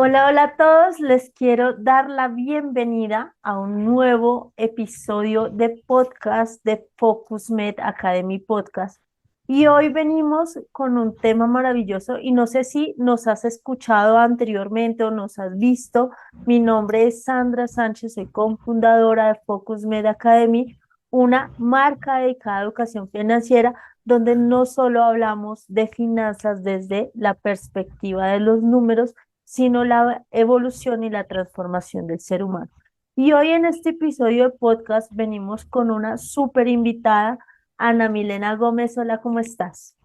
Hola, hola a todos. Les quiero dar la bienvenida a un nuevo episodio de podcast de Focus Med Academy Podcast. Y hoy venimos con un tema maravilloso y no sé si nos has escuchado anteriormente o nos has visto. Mi nombre es Sandra Sánchez, soy cofundadora de Focus Med Academy, una marca dedicada a educación financiera donde no solo hablamos de finanzas desde la perspectiva de los números, sino la evolución y la transformación del ser humano. Y hoy en este episodio de podcast venimos con una súper invitada, Ana Milena Gómez. Hola, ¿cómo estás?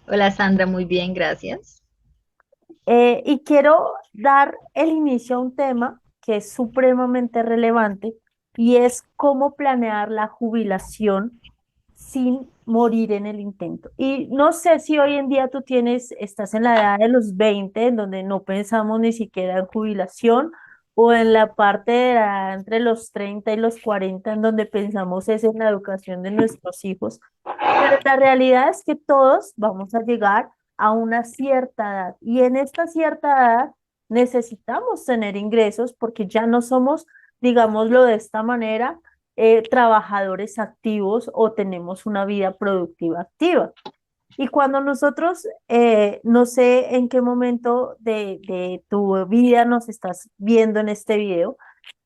Hola Sandra, muy bien, gracias. Y quiero dar el inicio a un tema que es supremamente relevante y es cómo planear la jubilación sin morir en el intento. Y no sé si hoy en día estás en la edad de los 20 en donde no pensamos ni siquiera en jubilación, o en la parte de edad entre los 30 y los 40 en donde pensamos es en la educación de nuestros hijos. Pero la realidad es que todos vamos a llegar a una cierta edad y en esta cierta edad necesitamos tener ingresos porque ya no somos, digámoslo de esta manera, trabajadores activos o tenemos una vida productiva activa. Y cuando nosotros, no sé en qué momento de tu vida nos estás viendo en este video,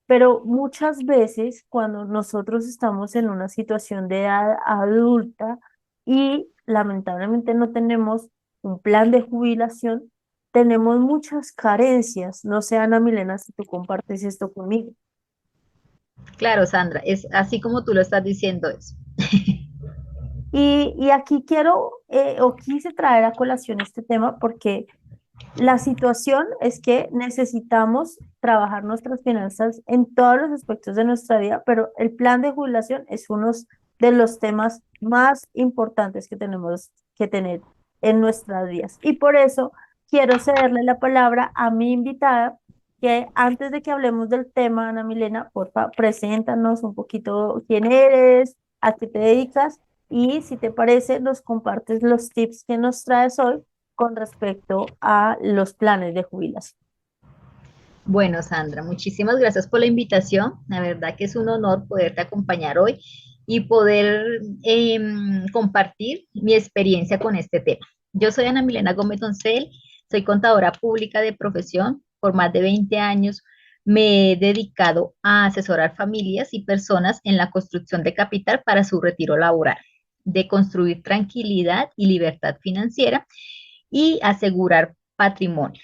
pero muchas veces cuando nosotros estamos en una situación de edad adulta y lamentablemente no tenemos un plan de jubilación, tenemos muchas carencias. No sé, Ana Milena, si tú compartes esto conmigo. Claro, Sandra, es así como tú lo estás diciendo eso. Y aquí quiero o quise traer a colación este tema porque la situación es que necesitamos trabajar nuestras finanzas en todos los aspectos de nuestra vida, pero el plan de jubilación es uno de los temas más importantes que tenemos que tener en nuestras vidas. Y por eso quiero cederle la palabra a mi invitada, que antes de que hablemos del tema, Ana Milena, porfa, preséntanos un poquito quién eres, a qué te dedicas y si te parece, nos compartes los tips que nos traes hoy con respecto a los planes de jubilación. Bueno, Sandra, muchísimas gracias por la invitación. La verdad que es un honor poderte acompañar hoy y poder compartir mi experiencia con este tema. Yo soy Ana Milena Gómez Doncel, soy contadora pública de profesión. Por más de 20 años me he dedicado a asesorar familias y personas en la construcción de capital para su retiro laboral, de construir tranquilidad y libertad financiera y asegurar patrimonio.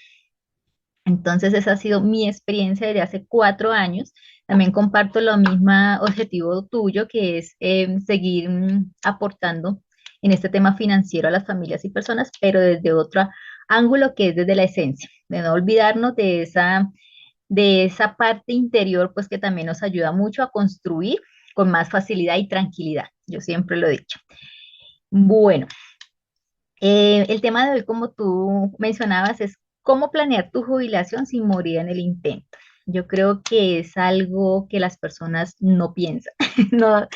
Entonces, esa ha sido mi experiencia desde hace 4 años. También comparto lo mismo objetivo tuyo, que es seguir aportando en este tema financiero a las familias y personas, pero desde otro ángulo, que es desde la esencia, de no olvidarnos de esa parte interior, pues que también nos ayuda mucho a construir con más facilidad y tranquilidad. Yo siempre lo he dicho. Bueno, el tema de hoy, como tú mencionabas, es cómo planear tu jubilación sin morir en el intento. Yo creo que es algo que las personas no piensan, no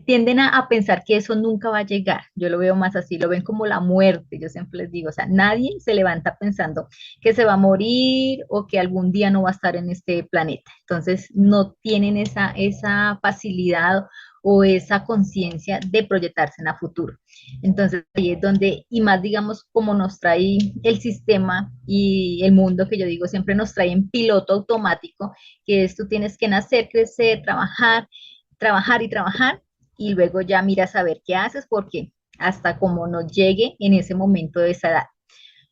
tienden a pensar que eso nunca va a llegar. Yo lo veo más así, lo ven como la muerte. Yo siempre les digo, o sea, nadie se levanta pensando que se va a morir o que algún día no va a estar en este planeta. Entonces, no tienen esa facilidad o esa conciencia de proyectarse en el futuro. Entonces, ahí es donde, y más digamos, como nos trae el sistema y el mundo, que yo digo, siempre nos trae en piloto automático, que es tú tienes que nacer, crecer, trabajar, trabajar y trabajar, y luego ya miras a ver qué haces, porque hasta como nos llegue en ese momento de esa edad,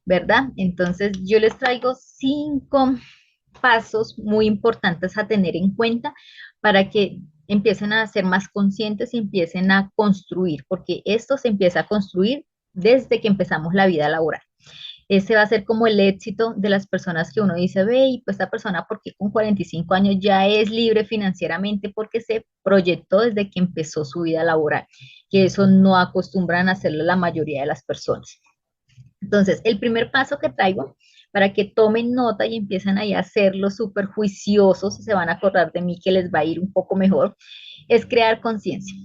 ¿verdad? Entonces, yo les traigo 5 pasos muy importantes a tener en cuenta para que empiecen a ser más conscientes y empiecen a construir, porque esto se empieza a construir desde que empezamos la vida laboral. Ese va a ser como el éxito de las personas que uno dice, ve, y pues esta persona, porque con 45 años ya es libre financieramente? Porque se proyectó desde que empezó su vida laboral, que eso no acostumbran a hacerlo la mayoría de las personas. Entonces, el primer paso que traigo para que tomen nota y empiecen ahí a hacerlo súper juiciosos, se van a acordar de mí que les va a ir un poco mejor, es crear conciencia.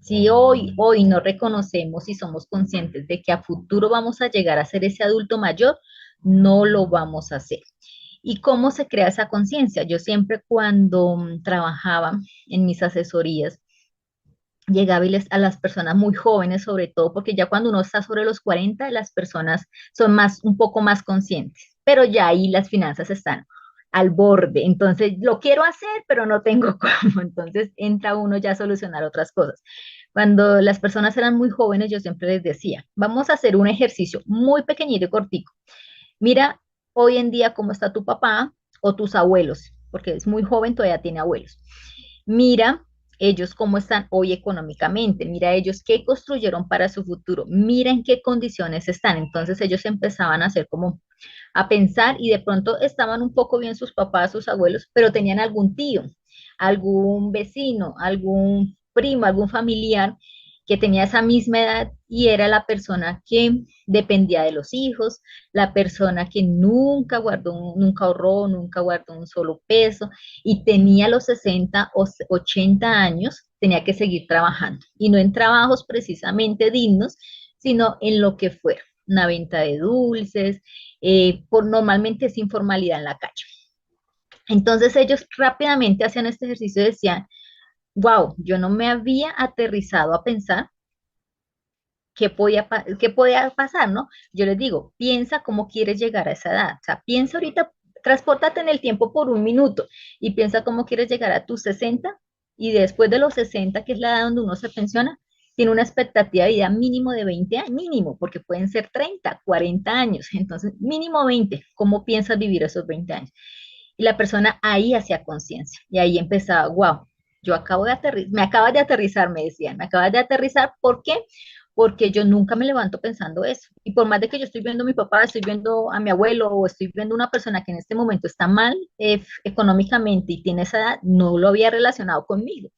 Si hoy no reconocemos y somos conscientes de que a futuro vamos a llegar a ser ese adulto mayor, no lo vamos a hacer. ¿Y cómo se crea esa conciencia? Yo siempre cuando trabajaba en mis asesorías, llegaba a las personas muy jóvenes, sobre todo, porque ya cuando uno está sobre los 40 las personas son más, un poco más conscientes, pero ya ahí las finanzas están al borde. Entonces, lo quiero hacer, pero no tengo cómo. Entonces, entra uno ya a solucionar otras cosas. Cuando las personas eran muy jóvenes, yo siempre les decía, vamos a hacer un ejercicio muy pequeñito y cortico. Mira hoy en día cómo está tu papá o tus abuelos, porque es muy joven, todavía tiene abuelos. Mira ellos cómo están hoy económicamente, mira ellos qué construyeron para su futuro, mira en qué condiciones están. Entonces ellos empezaban a hacer como a pensar y de pronto estaban un poco bien sus papás, sus abuelos, pero tenían algún tío, algún vecino, algún primo, algún familiar que tenía esa misma edad y era la persona que dependía de los hijos, la persona que nunca guardó, nunca ahorró, nunca guardó un solo peso y tenía los 60 o 80 años, tenía que seguir trabajando y no en trabajos precisamente dignos, sino en lo que fuera, una venta de dulces, normalmente es informalidad en la calle. Entonces ellos rápidamente hacían este ejercicio y decían, wow, yo no me había aterrizado a pensar qué podía pasar, ¿no? Yo les digo, piensa cómo quieres llegar a esa edad. O sea, piensa ahorita, transpórtate en el tiempo por un minuto y piensa cómo quieres llegar a tus 60 y después de los 60, que es la edad donde uno se pensiona, tiene una expectativa de vida mínimo de 20 años, mínimo, porque pueden ser 30, 40 años, entonces mínimo 20. ¿Cómo piensas vivir esos 20 años? Y la persona ahí hacía conciencia y ahí empezaba, wow, yo acabo de aterrizar, me acabas de aterrizar, me decían, me acabas de aterrizar, ¿por qué? Porque yo nunca me levanto pensando eso. Y por más de que yo estoy viendo a mi papá, estoy viendo a mi abuelo o estoy viendo a una persona que en este momento está mal económicamente y tiene esa edad, no lo había relacionado conmigo.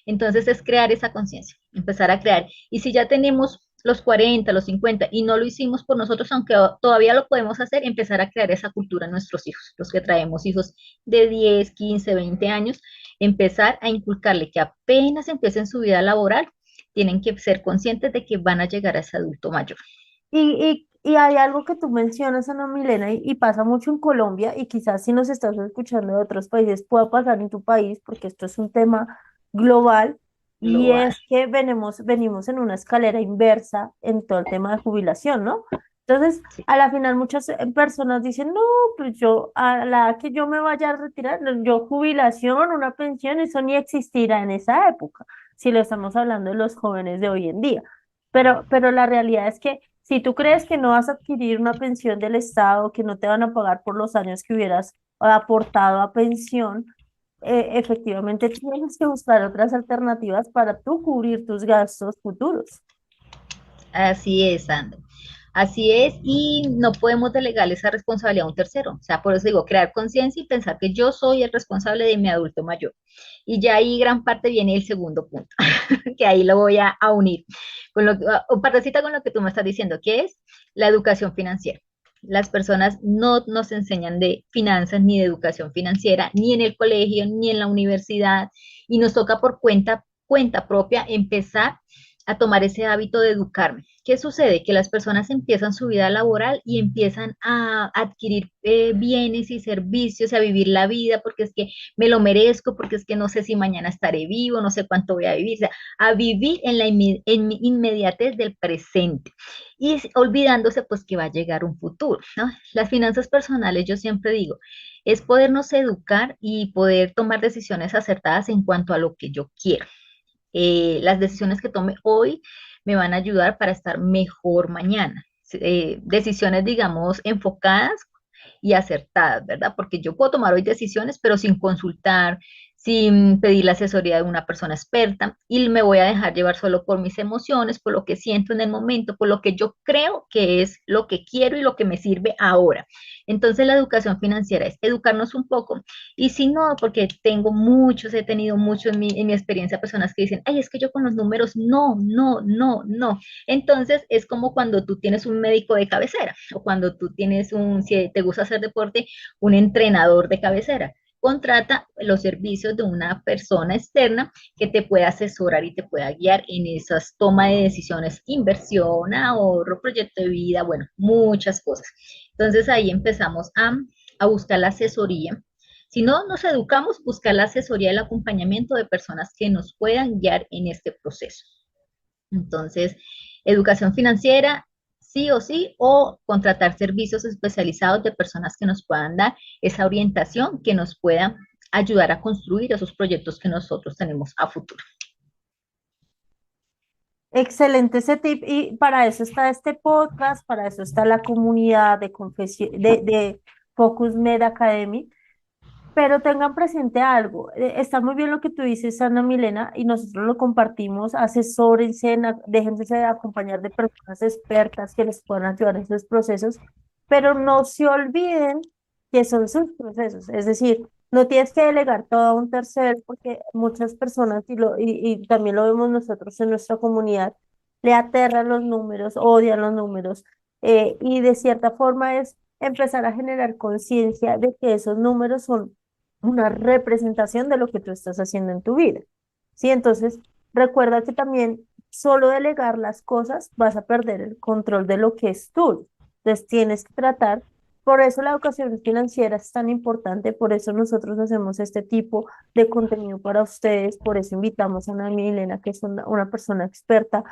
Entonces es crear esa conciencia, empezar a crear. Y si ya tenemos los 40, los 50 y no lo hicimos por nosotros, aunque todavía lo podemos hacer, empezar a crear esa cultura en nuestros hijos, los que traemos hijos de 10, 15, 20 años, empezar a inculcarle que apenas empiecen su vida laboral, tienen que ser conscientes de que van a llegar a ese adulto mayor. Y hay algo que tú mencionas, Ana Milena, y pasa mucho en Colombia, y quizás si nos estás escuchando de otros países, pueda pasar en tu país, porque esto es un tema global, y Global. es que venimos en una escalera inversa en todo el tema de jubilación, ¿no? Entonces, Sí. a la final muchas personas dicen, no, pues yo, a la edad que yo me vaya a retirar, no, yo jubilación, una pensión, eso ni existirá en esa época, si lo estamos hablando de los jóvenes de hoy en día. Pero la realidad es que si tú crees que no vas a adquirir una pensión del Estado, que no te van a pagar por los años que hubieras aportado a pensión, efectivamente tienes que buscar otras alternativas para tú cubrir tus gastos futuros. Así es, Sandra. Así es, y no podemos delegarle esa responsabilidad a un tercero. O sea, por eso digo, crear conciencia y pensar que yo soy el responsable de mi adulto mayor. Y ya ahí gran parte viene el segundo punto, que ahí lo voy a unir, con o partecita con lo que tú me estás diciendo, que es la educación financiera. Las personas no nos enseñan de finanzas ni de educación financiera, ni en el colegio, ni en la universidad, y nos toca por cuenta propia empezar a tomar ese hábito de educarme. ¿Qué sucede? Que las personas empiezan su vida laboral y empiezan a adquirir bienes y servicios, a vivir la vida porque es que me lo merezco, porque es que no sé si mañana estaré vivo, no sé cuánto voy a vivir, o sea, a vivir en la inmediatez del presente y olvidándose pues que va a llegar un futuro, ¿no? Las finanzas personales, yo siempre digo, es podernos educar y poder tomar decisiones acertadas en cuanto a lo que yo quiero. Las decisiones que tome hoy me van a ayudar para estar mejor mañana. Decisiones, digamos, enfocadas y acertadas, ¿verdad? Porque yo puedo tomar hoy decisiones, pero sin consultar, sin pedir la asesoría de una persona experta y me voy a dejar llevar solo por mis emociones, por lo que siento en el momento, por lo que yo creo que es lo que quiero y lo que me sirve ahora. Entonces la educación financiera es educarnos un poco y si no, porque tengo muchos, he tenido muchos en mi experiencia personas que dicen, ay, es que yo con los números no, no, no, no. Entonces es como cuando tú tienes un médico de cabecera o cuando tú tienes si te gusta hacer deporte, un entrenador de cabecera. contrata los servicios de una persona externa que te pueda asesorar y te pueda guiar en esas tomas de decisiones, inversión, ahorro, proyecto de vida, bueno, muchas cosas. Entonces ahí empezamos a buscar la asesoría. Si no nos educamos, buscar la asesoría y el acompañamiento de personas que nos puedan guiar en este proceso. Entonces, educación financiera, sí o sí, o contratar servicios especializados de personas que nos puedan dar esa orientación, que nos puedan ayudar a construir esos proyectos que nosotros tenemos a futuro. Excelente ese tip y para eso está este podcast, para eso está la comunidad de Focus Med Academy. Pero tengan presente algo, está muy bien lo que tú dices, Ana Milena, y nosotros lo compartimos, asesórense, déjense de acompañar de personas expertas que les puedan ayudar en esos procesos, pero no se olviden que son sus procesos, es decir, no tienes que delegar todo a un tercero, porque muchas personas, y también lo vemos nosotros en nuestra comunidad, le aterran los números, odian los números, y de cierta forma es empezar a generar conciencia de que esos números son una representación de lo que tú estás haciendo en tu vida. ¿Sí? Entonces, recuerda que también solo delegar las cosas vas a perder el control de lo que es tuyo. Entonces, tienes que tratar, por eso la educación financiera es tan importante, por eso nosotros hacemos este tipo de contenido para ustedes, por eso invitamos a Ana Milena, que es una persona experta,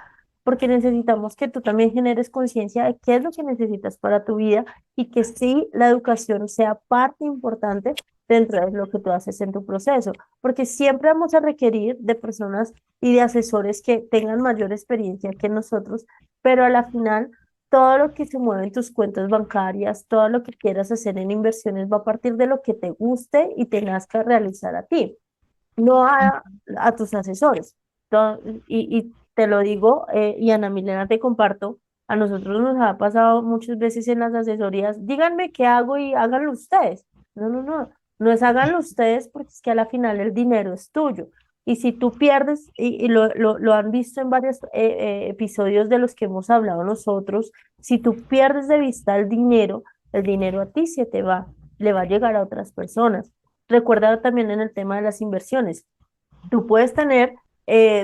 porque necesitamos que tú también generes conciencia de qué es lo que necesitas para tu vida y que sí, la educación sea parte importante dentro de lo que tú haces en tu proceso, porque siempre vamos a requerir de personas y de asesores que tengan mayor experiencia que nosotros, pero a la final todo lo que se mueve en tus cuentas bancarias, todo lo que quieras hacer en inversiones va a partir de lo que te guste y te nazca realizar a ti, no a tus asesores. Y te lo digo, y Ana Milena te comparto, a nosotros nos ha pasado muchas veces en las asesorías, díganme qué hago y háganlo ustedes. No, no, no, no es háganlo ustedes porque es que a la final el dinero es tuyo. Y si tú pierdes, y lo han visto en varios episodios de los que hemos hablado nosotros, si tú pierdes de vista el dinero a ti se te va, le va a llegar a otras personas. Recuerda también en el tema de las inversiones. Tú puedes tener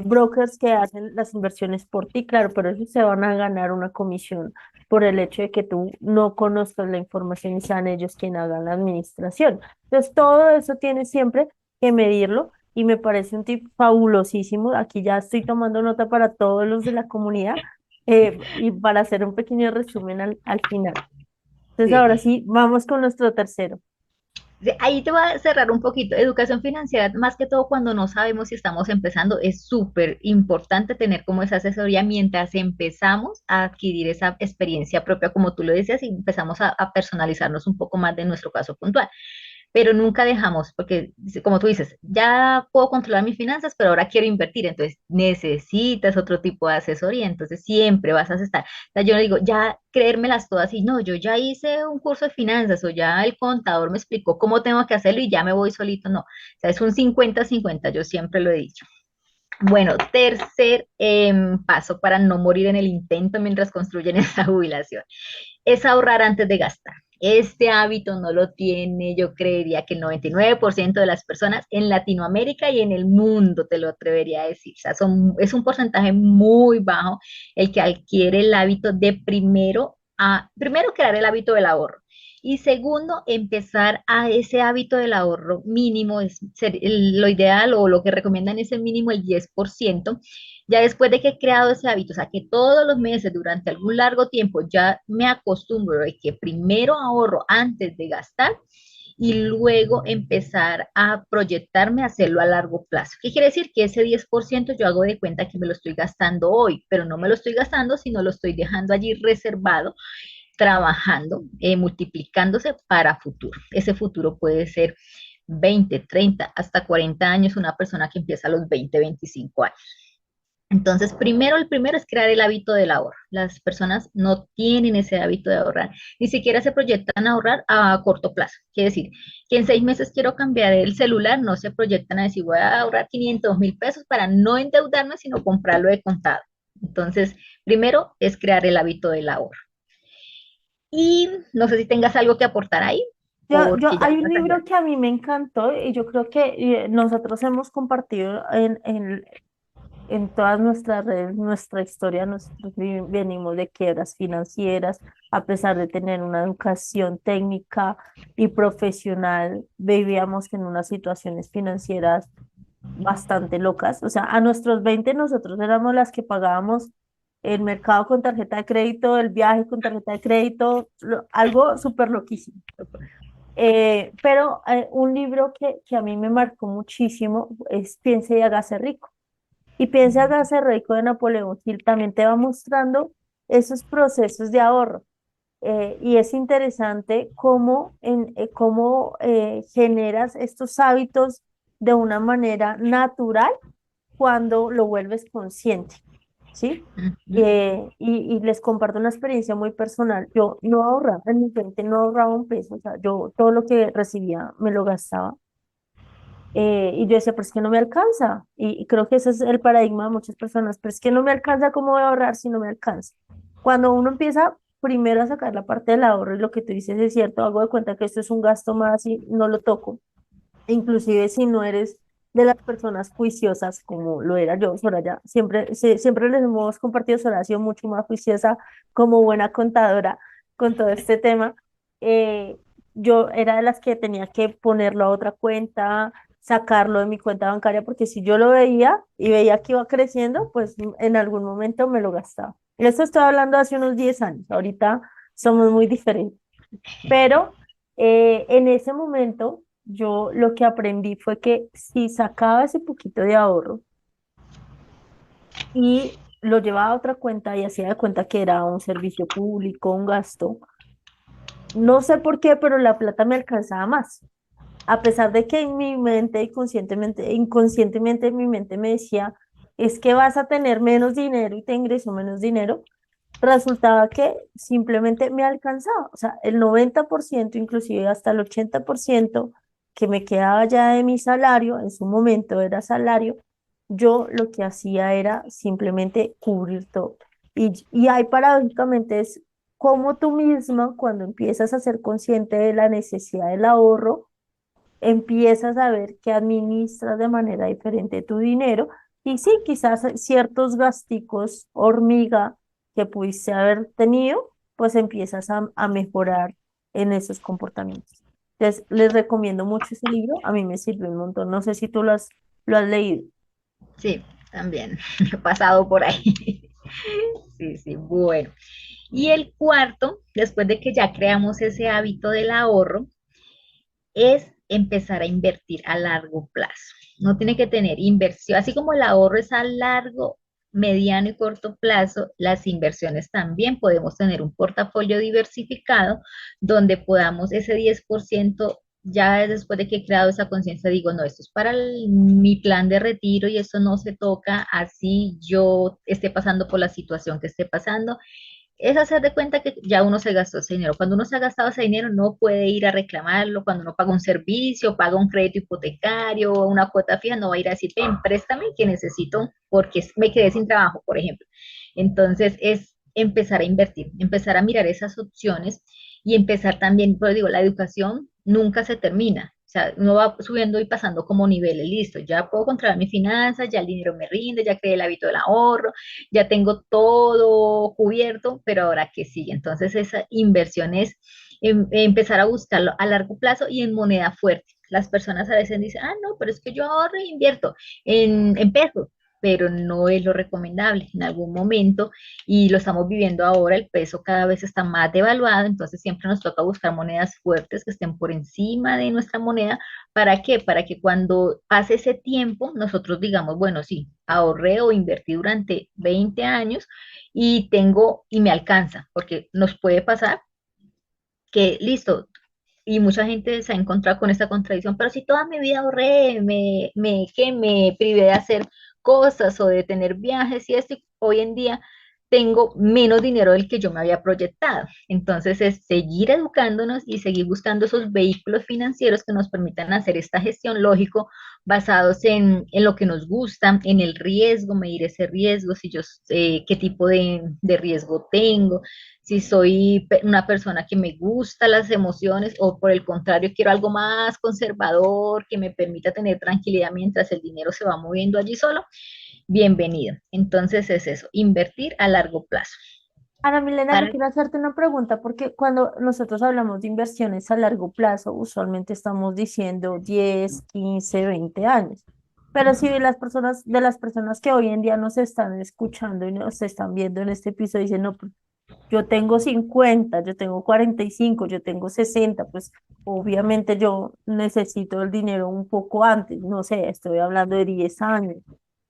brokers que hacen las inversiones por ti, claro, pero ellos se van a ganar una comisión por el hecho de que tú no conozcas la información y sean ellos quienes hagan la administración. Entonces, todo eso tienes siempre que medirlo y me parece un tip fabulosísimo. Aquí ya estoy tomando nota para todos los de la comunidad y para hacer un pequeño resumen al final. Entonces, Sí. ahora sí, vamos con nuestro tercero. Sí, ahí te voy a cerrar un poquito. Educación financiera, más que todo cuando no sabemos si estamos empezando, es súper importante tener como esa asesoría mientras empezamos a adquirir esa experiencia propia, como tú lo decías, y empezamos a personalizarnos un poco más de nuestro caso puntual, pero nunca dejamos, porque como tú dices, ya puedo controlar mis finanzas, pero ahora quiero invertir, entonces necesitas otro tipo de asesoría, entonces siempre vas a estar. O sea, yo no digo, ya creérmelas todas y no, yo ya hice un curso de finanzas o ya el contador me explicó cómo tengo que hacerlo y ya me voy solito, no. O sea, es un 50-50, yo siempre lo he dicho. Bueno, tercer paso para no morir en el intento mientras construyen esa jubilación es ahorrar antes de gastar. Este hábito no lo tiene, yo creería que el 99% de las personas en Latinoamérica y en el mundo, te lo atrevería a decir. O sea, es un porcentaje muy bajo el que adquiere el hábito de primero crear el hábito del ahorro. Y segundo, empezar a ese hábito del ahorro mínimo, lo ideal o lo que recomiendan es el mínimo el 10%. Ya después de que he creado ese hábito, o sea, que todos los meses durante algún largo tiempo ya me acostumbro de que primero ahorro antes de gastar y luego empezar a proyectarme a hacerlo a largo plazo. ¿Qué quiere decir? Que ese 10% yo hago de cuenta que me lo estoy gastando hoy, pero no me lo estoy gastando, sino lo estoy dejando allí reservado, trabajando, multiplicándose para futuro. Ese futuro puede ser 20, 30, hasta 40 años, una persona que empieza a los 20, 25 años. Entonces, el primero es crear el hábito del ahorro. Las personas no tienen ese hábito de ahorrar, ni siquiera se proyectan a ahorrar a corto plazo. Quiere decir, que en 6 meses quiero cambiar el celular, no se proyectan a decir voy a ahorrar 500.000 pesos para no endeudarme, sino comprarlo de contado. Entonces, primero es crear el hábito del ahorro. Y no sé si tengas algo que aportar ahí. porque ya Hay hay un una libro salida. que a mí me encantó y yo creo que nosotros hemos compartido en todas nuestras redes, nuestra historia, nosotros venimos de quiebras financieras, a pesar de tener una educación técnica y profesional, vivíamos en unas situaciones financieras bastante locas. O sea, a nuestros 20 nosotros éramos las que pagábamos el mercado con tarjeta de crédito, el viaje con tarjeta de crédito, algo súper loquísimo. Pero un libro que a mí me marcó muchísimo es Piense y hágase rico. Y Piense y hágase rico de Napoleón Hill también te va mostrando esos procesos de ahorro. Y es interesante cómo generas estos hábitos de una manera natural cuando lo vuelves consciente, ¿sí? Ujú. Y les comparto una experiencia muy personal. Yo no ahorraba, en mi mente no ahorraba un peso, o sea, yo todo lo que recibía me lo gastaba. Y yo decía, pero es que no me alcanza. Y creo que ese es el paradigma de muchas personas, pero es que no me alcanza, ¿cómo voy a ahorrar si no me alcanza? Cuando uno empieza primero a sacar la parte del ahorro y lo que tú dices es cierto, hago de cuenta que esto es un gasto más y no lo toco. Inclusive si no eres de las personas juiciosas como lo era yo, Soraya, siempre les hemos compartido, Soraya ha sido mucho más juiciosa como buena contadora con todo este tema. Eh, yo era de las que tenía que ponerlo a otra cuenta, sacarlo de mi cuenta bancaria, porque si yo lo veía y veía que iba creciendo, pues en algún momento me lo gastaba. Y esto estoy hablando hace unos 10 años, ahorita somos muy diferentes, pero en ese momento yo lo que aprendí fue que si sacaba ese poquito de ahorro y lo llevaba a otra cuenta y hacía de cuenta que era un servicio público, un gasto, no sé por qué, pero la plata me alcanzaba más. A pesar de que en mi mente inconscientemente mi mente me decía, es que vas a tener menos dinero y te ingreso menos dinero, resultaba que simplemente me alcanzaba. O sea, el 90%, inclusive hasta el 80% que me quedaba ya de mi salario, en su momento era salario, yo lo que hacía era simplemente cubrir todo. Y ahí paradójicamente es como tú misma, cuando empiezas a ser consciente de la necesidad del ahorro, empiezas a ver que administras de manera diferente tu dinero y sí, quizás ciertos gasticos hormiga que pudiste haber tenido, pues empiezas a mejorar en esos comportamientos. Entonces, les recomiendo mucho ese libro, a mí me sirve un montón, no sé si tú lo has leído. Sí, también he pasado por ahí. Sí, sí, bueno. Y el cuarto, después de que ya creamos ese hábito del ahorro, es empezar a invertir a largo plazo. No tiene que tener inversión, así como el ahorro es a largo, mediano y corto plazo, las inversiones también podemos tener un portafolio diversificado donde podamos ese 10% ya después de que he creado esa conciencia, digo, no, esto es para mi plan de retiro y eso no se toca así yo esté pasando por la situación que esté pasando, es hacer de cuenta que ya uno se gastó ese dinero. Cuando uno se ha gastado ese dinero, no puede ir a reclamarlo. Cuando uno paga un servicio, paga un crédito hipotecario o una cuota fija, no va a ir a decir, ven, préstame que necesito porque me quedé sin trabajo, por ejemplo. Entonces, es empezar a invertir, empezar a mirar esas opciones y empezar también, pues digo, la educación nunca se termina. O sea, uno va subiendo y pasando como niveles, listo, ya puedo controlar mis finanzas, ya el dinero me rinde, ya creé el hábito del ahorro, ya tengo todo cubierto, pero ahora qué sigue. Entonces, esa inversión es empezar a buscarlo a largo plazo y en moneda fuerte. Las personas a veces dicen, ah, no, pero es que yo ahorro e invierto en pesos, pero no es lo recomendable en algún momento y lo estamos viviendo ahora, el peso cada vez está más devaluado, entonces siempre nos toca buscar monedas fuertes que estén por encima de nuestra moneda. ¿Para qué? Para que cuando pase ese tiempo nosotros digamos, bueno, sí, ahorré o invertí durante 20 años y tengo y me alcanza, porque nos puede pasar que listo, y mucha gente se ha encontrado con esta contradicción, pero si toda mi vida ahorré, que me privé de hacer cosas o de tener viajes y esto, y hoy en día tengo menos dinero del que yo me había proyectado. Entonces es seguir educándonos y seguir buscando esos vehículos financieros que nos permitan hacer esta gestión, lógico, basados en lo que nos gusta, en el riesgo, medir ese riesgo, si yo sé qué tipo de riesgo tengo, si soy una persona que me gusta las emociones o por el contrario quiero algo más conservador que me permita tener tranquilidad mientras el dinero se va moviendo allí solo, bienvenido. Entonces es eso, invertir a largo plazo. Ana Milena, yo Para, quiero hacerte una pregunta porque cuando nosotros hablamos de inversiones a largo plazo, usualmente estamos diciendo 10, 15, 20 años. Pero si de las personas que hoy en día nos están escuchando y nos están viendo en este episodio dicen, no, pues, yo tengo 50, yo tengo 45, yo tengo 60, pues obviamente yo necesito el dinero un poco antes, no sé, estoy hablando de 10 años.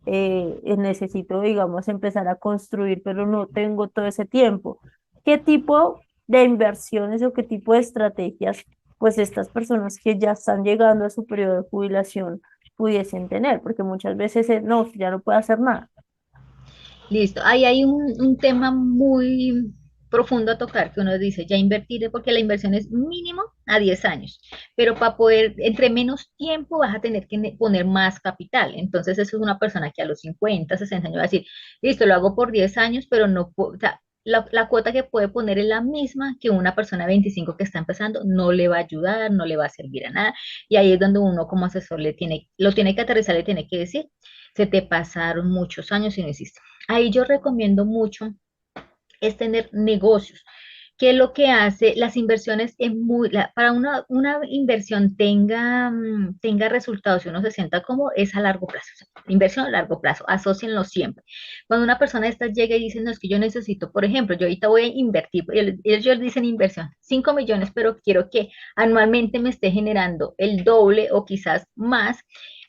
Necesito, digamos, empezar a construir, pero no tengo todo ese tiempo. ¿Qué tipo de inversiones o qué tipo de estrategias, pues estas personas que ya están llegando a su periodo de jubilación pudiesen tener? Porque muchas veces no, ya no puede hacer nada. listo, ahí hay un tema muy profundo a tocar que uno dice, ya invertir, porque la inversión es mínimo a 10 años, pero para poder, entre menos tiempo vas a tener que poner más capital. Entonces eso es una persona que a los 50, 60 años va a decir, listo, lo hago por 10 años, pero no puedo, o sea, la cuota que puede poner es la misma que una persona de 25 que está empezando, no le va a ayudar, no le va a servir a nada, y ahí es donde uno como asesor lo tiene que aterrizar, le tiene que decir, se te pasaron muchos años y no hiciste. Ahí yo recomiendo mucho es tener negocios, que lo que hace las inversiones es muy, para una inversión tenga resultados y uno se sienta como es a largo plazo, o sea, inversión a largo plazo, asócienlo siempre. Cuando una persona esta llega y dice, no, es que yo necesito, por ejemplo, yo ahorita voy a invertir, ellos dicen inversión, 5 millones, pero quiero que anualmente me esté generando el doble o quizás más.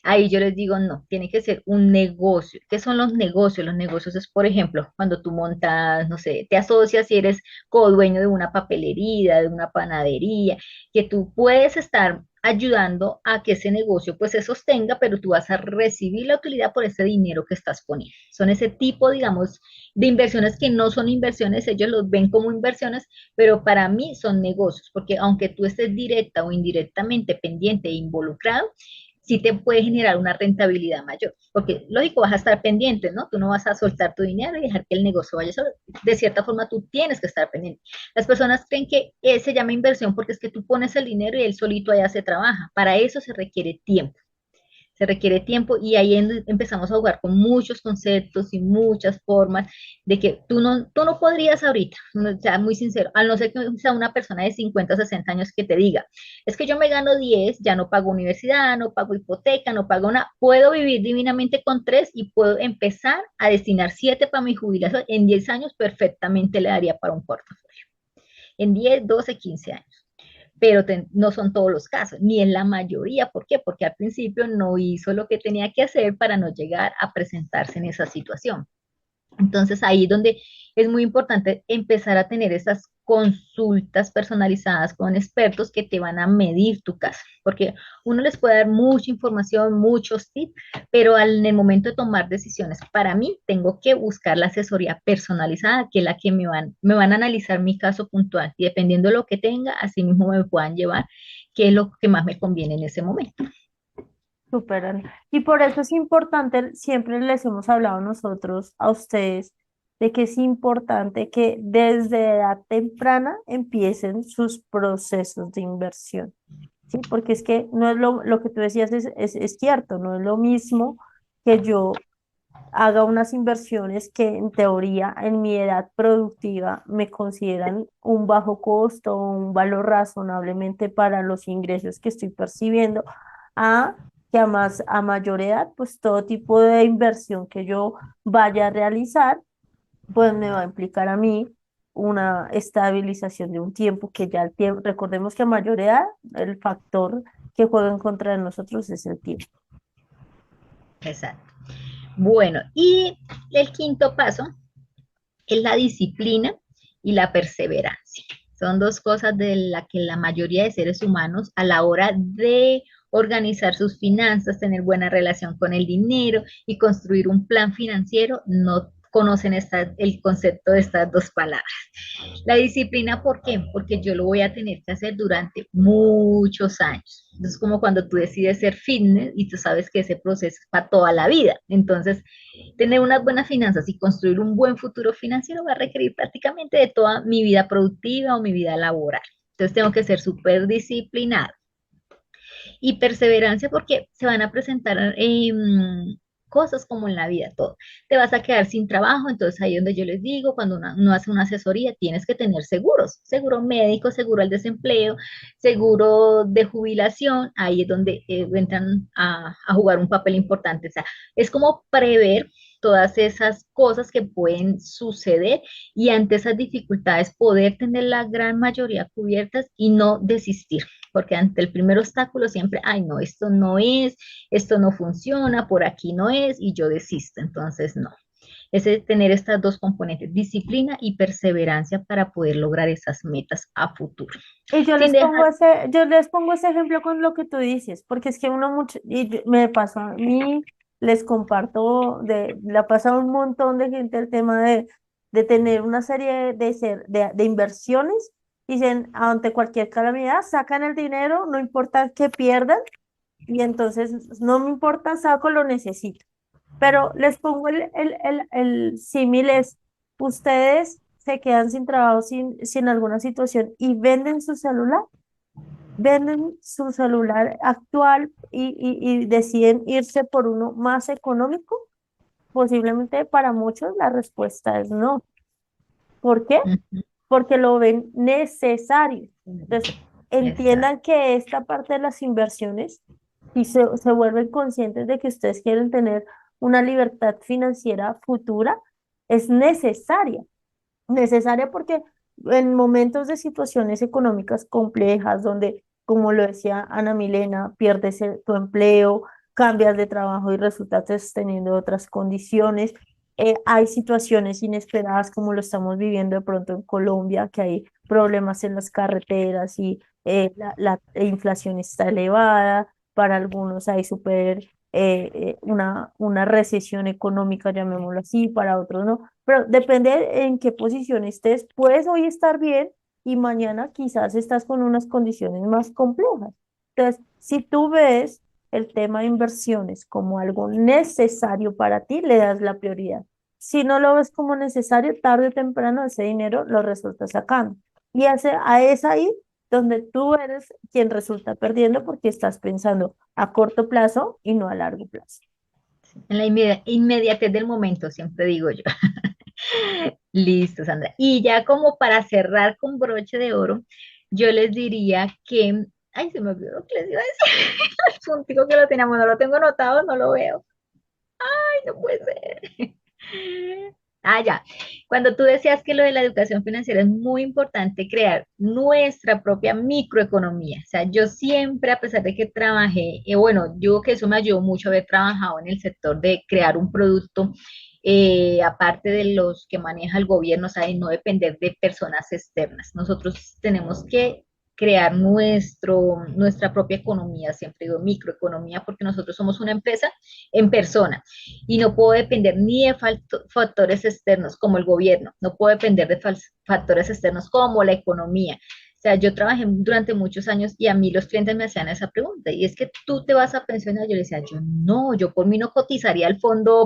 Ahí yo les digo, no, tiene que ser un negocio. ¿Qué son los negocios? Los negocios es, por ejemplo, cuando tú montas, no sé, te asocias y eres codueño de una papelería, de una panadería, que tú puedes estar ayudando a que ese negocio pues se sostenga, pero tú vas a recibir la utilidad por ese dinero que estás poniendo. Son ese tipo, digamos, de inversiones que no son inversiones, ellos los ven como inversiones, pero para mí son negocios, porque aunque tú estés directa o indirectamente pendiente e involucrado, sí te puede generar una rentabilidad mayor, porque lógico vas a estar pendiente, ¿no? Tú no vas a soltar tu dinero y dejar que el negocio vaya solo. De cierta forma tú tienes que estar pendiente. Las personas creen que se llama inversión porque es que tú pones el dinero y él solito allá se trabaja. Para eso se requiere tiempo y ahí empezamos a jugar con muchos conceptos y muchas formas de que tú no podrías ahorita, o sea, muy sincero, al no ser que sea una persona de 50 o 60 años que te diga, es que yo me gano 10, ya no pago universidad, no pago hipoteca, no pago nada, puedo vivir divinamente con 3 y puedo empezar a destinar 7 para mi jubilación, en 10 años perfectamente le daría para un portafolio, en 10, 12, 15 años, pero no son todos los casos, ni en la mayoría. ¿Por qué? Porque al principio no hizo lo que tenía que hacer para no llegar a presentarse en esa situación. Entonces ahí es donde es muy importante empezar a tener esas consultas personalizadas con expertos que te van a medir tu caso, porque uno les puede dar mucha información, muchos tips, pero en el momento de tomar decisiones, para mí tengo que buscar la asesoría personalizada, que es la que me van a analizar mi caso puntual y dependiendo de lo que tenga, así mismo me puedan llevar qué es lo que más me conviene en ese momento. Súper, Ana. Y por eso es importante, siempre les hemos hablado nosotros a ustedes, de que es importante que desde edad temprana empiecen sus procesos de inversión, ¿sí? Porque es que no es lo que tú decías, es cierto, no es lo mismo que yo haga unas inversiones que en teoría en mi edad productiva me consideran un bajo costo o un valor razonablemente para los ingresos que estoy percibiendo, a que a más a mayor edad, pues todo tipo de inversión que yo vaya a realizar, pues me va a implicar a mí una estabilización de un tiempo que ya el tiempo, recordemos que a mayor edad el factor que juega en contra de nosotros es el tiempo. Exacto. Bueno, y el quinto paso es la disciplina y la perseverancia. Son dos cosas de las que la mayoría de seres humanos a la hora de organizar sus finanzas, tener buena relación con el dinero y construir un plan financiero, no conocen el concepto de estas dos palabras. La disciplina, ¿por qué? Porque yo lo voy a tener que hacer durante muchos años. Es como cuando tú decides ser fitness y tú sabes que ese proceso es para toda la vida. Entonces, tener unas buenas finanzas y construir un buen futuro financiero va a requerir prácticamente de toda mi vida productiva o mi vida laboral. Entonces, tengo que ser súper disciplinada y perseverancia porque se van a presentar cosas como en la vida, todo. Te vas a quedar sin trabajo, entonces ahí es donde yo les digo, cuando uno hace una asesoría, tienes que tener seguros, seguro médico, seguro al desempleo, seguro de jubilación, ahí es donde entran a jugar un papel importante. O sea, es como prever todas esas cosas que pueden suceder y ante esas dificultades poder tener la gran mayoría cubiertas y no desistir porque ante el primer obstáculo siempre, ay, no, esto no funciona, por aquí no es, y yo desisto. Entonces, no. Es tener estas dos componentes, disciplina y perseverancia para poder lograr esas metas a futuro. Y Sin dejar, yo les pongo ese ejemplo con lo que tú dices, porque es que uno mucho, me pasó a mí, les comparto, le ha pasado a un montón de gente el tema de tener una serie de inversiones, dicen, ante cualquier calamidad, sacan el dinero, no importa que pierdan, y entonces no me importa, saco, lo necesito. Pero les pongo el símil es, ustedes se quedan sin trabajo, sin alguna situación y venden su celular actual y deciden irse por uno más económico. Posiblemente para muchos la respuesta es no. ¿Por qué? Porque lo ven necesario. Entonces, exacto. entiendan que esta parte de las inversiones, si se vuelven conscientes de que ustedes quieren tener una libertad financiera futura, es necesaria. Necesaria porque en momentos de situaciones económicas complejas, donde, como lo decía Ana Milena, pierdes tu empleo, cambias de trabajo y resultas teniendo otras condiciones. Hay situaciones inesperadas como lo estamos viviendo de pronto en Colombia, que hay problemas en las carreteras y la inflación está elevada. Para algunos hay una recesión económica, llamémoslo así, para otros no, pero depende en qué posición estés. Puedes hoy estar bien y mañana quizás estás con unas condiciones más complejas. Entonces, si tú ves el tema de inversiones como algo necesario para ti, le das la prioridad. Si no lo ves como necesario, tarde o temprano ese dinero lo resultas sacando. Y es ahí donde tú eres quien resulta perdiendo porque estás pensando a corto plazo y no a largo plazo. En la inmediatez del momento, siempre digo yo. Listo, Sandra. Y ya como para cerrar con broche de oro, yo les diría que, ay, se me olvidó lo que les iba a decir. El puntico que lo teníamos, no lo tengo anotado, no lo veo. Ay, no puede ser. Ah, ya. Cuando tú decías que lo de la educación financiera es muy importante crear nuestra propia microeconomía. O sea, yo siempre, a pesar de que trabajé, bueno, yo que eso me ayudó mucho haber trabajado en el sector de crear un producto, aparte de los que maneja el gobierno, o sea, y no depender de personas externas. Nosotros tenemos que crear nuestra propia economía, siempre digo microeconomía, porque nosotros somos una empresa en persona y no puedo depender ni de factores externos como el gobierno, no puedo depender de factores externos como la economía. O sea, yo trabajé durante muchos años y a mí los clientes me hacían esa pregunta, y es que tú te vas a pensionar. Yo le decía, yo no, yo por mí no cotizaría al fondo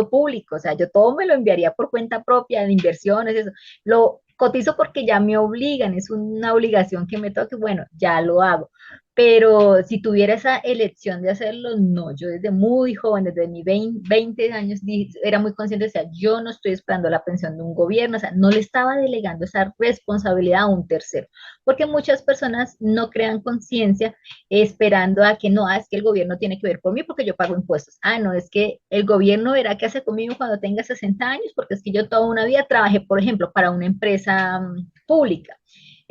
público, o sea, yo todo me lo enviaría por cuenta propia, de inversiones, eso. Lo cotizo porque ya me obligan, es una obligación que me toque, bueno, ya lo hago. Pero si tuviera esa elección de hacerlo, no, yo desde muy joven, desde mis 20 años, era muy consciente, o sea, yo no estoy esperando la pensión de un gobierno, o sea, no le estaba delegando esa responsabilidad a un tercero, porque muchas personas no crean conciencia esperando a que no, es que el gobierno tiene que ver por mí porque yo pago impuestos. Ah, no, es que el gobierno verá qué hace conmigo cuando tenga 60 años, porque es que yo toda una vida trabajé, por ejemplo, para una empresa pública.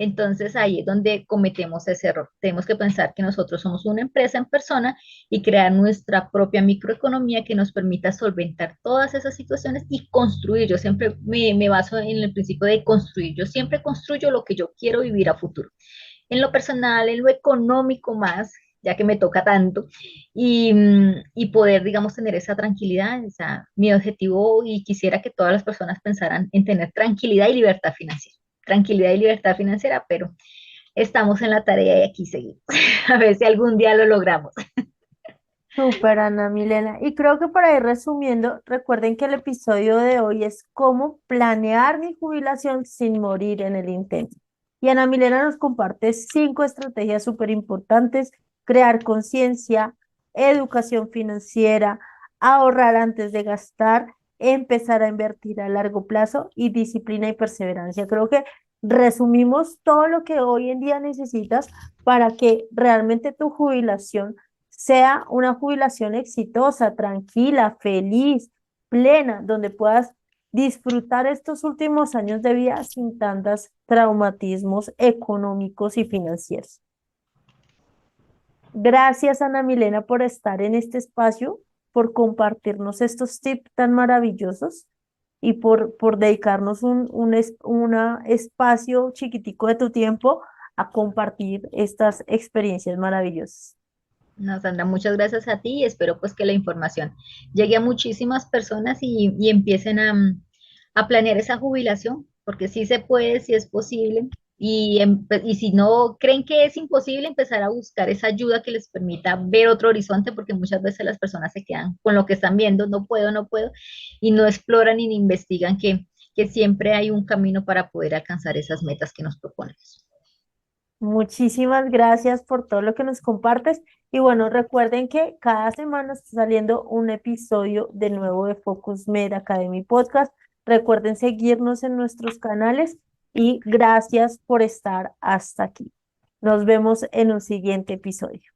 Entonces ahí es donde cometemos ese error. Tenemos que pensar que nosotros somos una empresa en persona y crear nuestra propia microeconomía que nos permita solventar todas esas situaciones y construir. Yo siempre me baso en el principio de construir. Yo siempre construyo lo que yo quiero vivir a futuro. En lo personal, en lo económico más, ya que me toca tanto, y poder, digamos, tener esa tranquilidad. O sea, mi objetivo y quisiera que todas las personas pensaran en tener tranquilidad y libertad financiera. Tranquilidad y libertad financiera, pero estamos en la tarea y aquí seguimos. A ver si algún día lo logramos. Súper, Ana Milena. Y creo que para ir resumiendo, recuerden que el episodio de hoy es cómo planear mi jubilación sin morir en el intento. Y Ana Milena nos comparte 5 estrategias súper importantes: crear conciencia, educación financiera, ahorrar antes de gastar, empezar a invertir a largo plazo y disciplina y perseverancia. Creo que resumimos todo lo que hoy en día necesitas para que realmente tu jubilación sea una jubilación exitosa, tranquila, feliz, plena, donde puedas disfrutar estos últimos años de vida sin tantos traumatismos económicos y financieros. Gracias, Ana Milena, por estar en este espacio, por compartirnos estos tips tan maravillosos y por dedicarnos un espacio chiquitico de tu tiempo a compartir estas experiencias maravillosas. No, Sandra, muchas gracias a ti y espero pues que la información llegue a muchísimas personas y empiecen a planear esa jubilación, porque sí se puede, sí es posible. Y si no creen que es imposible, empezar a buscar esa ayuda que les permita ver otro horizonte, porque muchas veces las personas se quedan con lo que están viendo, no puedo, no puedo, y no exploran y ni investigan que siempre hay un camino para poder alcanzar esas metas que nos proponemos. Muchísimas gracias por todo lo que nos compartes. Y bueno, recuerden que cada semana está saliendo un episodio de nuevo de Focus Med Academy Podcast. Recuerden seguirnos en nuestros canales y gracias por estar hasta aquí. Nos vemos en un siguiente episodio.